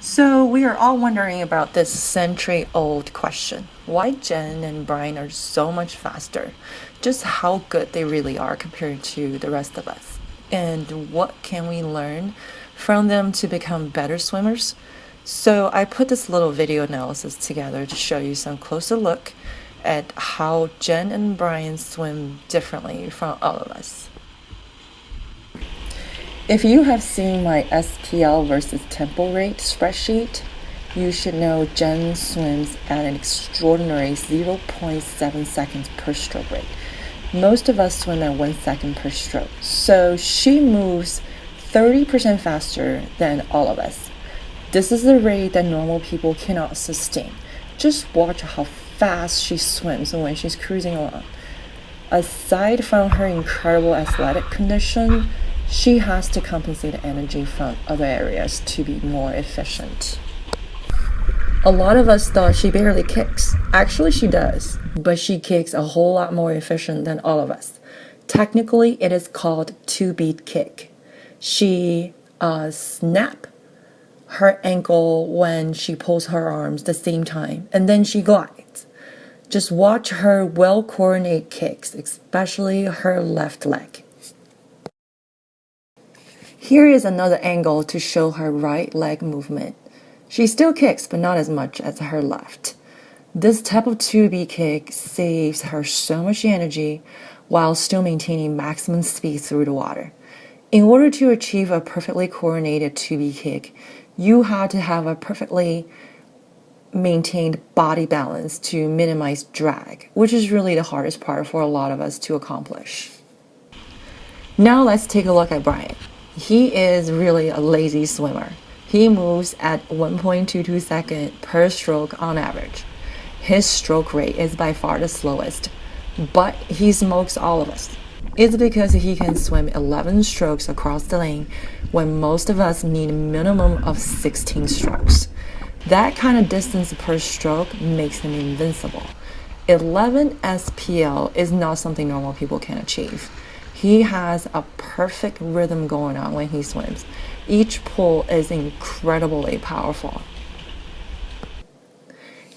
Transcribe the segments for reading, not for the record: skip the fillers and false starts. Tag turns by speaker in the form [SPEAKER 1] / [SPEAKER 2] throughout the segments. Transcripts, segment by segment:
[SPEAKER 1] So we are all wondering about this century-old question. Why Jen and Bryan are so much faster? Just how good they really are compared to the rest of us. And what can we learn from them to become better swimmers? So I put this little video analysis together to show you some closer look at how Jen and Bryan swim differently from all of us. If you have seen my SPL versus tempo rate spreadsheet, you should know Jen swims at an extraordinary 0.7 seconds per stroke rate. Most of us swim at 1 second per stroke, so she moves 30% faster than all of us. This is the rate that normal people cannot sustain. Just watch how fast she swims when she's cruising along. Aside from her incredible athletic condition, she has to compensate energy from other areas to be more efficient. A lot of us thought she barely kicks. Actually, she does, but she kicks a whole lot more efficient than all of us. Technically, it is called two-beat kick. She snap her ankle when she pulls her arms the same time, and then she glides. Just watch her well-coordinated kicks, especially her left leg. Here is another angle to show her right leg movement. She still kicks, but not as much as her left. This type of 2B kick saves her so much energy while still maintaining maximum speed through the water. In order to achieve a perfectly coordinated 2B kick, you have to have a perfectly maintained body balance to minimize drag, which is really the hardest part for a lot of us to accomplish. Now let's take a look at Bryan. He is really a lazy swimmer. He moves at 1.22 seconds per stroke on average. His stroke rate is by far the slowest, but he smokes all of us. It's because he can swim 11 strokes across the lane when most of us need a minimum of 16 strokes. That kind of distance per stroke makes him invincible. 11 SPL is not something normal people can achieve. He has a perfect rhythm going on when he swims. Each pull is incredibly powerful.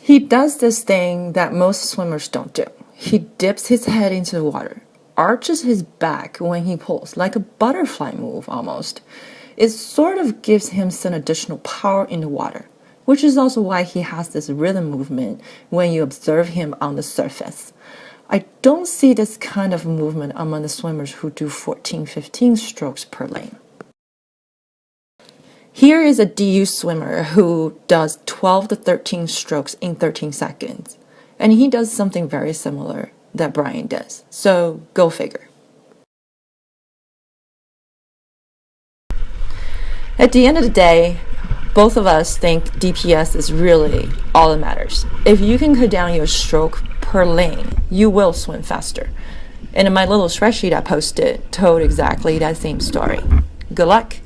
[SPEAKER 1] He does this thing that most swimmers don't do. He dips his head into the water, arches his back when he pulls, like a butterfly move almost. It sort of gives him some additional power in the water, which is also why he has this rhythm movement when you observe him on the surface. I don't see this kind of movement among the swimmers who do 14-15 strokes per lane. Here is a DU swimmer who does 12 to 13 strokes in 13 seconds, and he does something very similar that Bryan does. So go figure. At the end of the day, both of us think DPS is really all that matters. If you can cut down your stroke per lane, you will swim faster. And in my little spreadsheet I posted told exactly that same story. Good luck.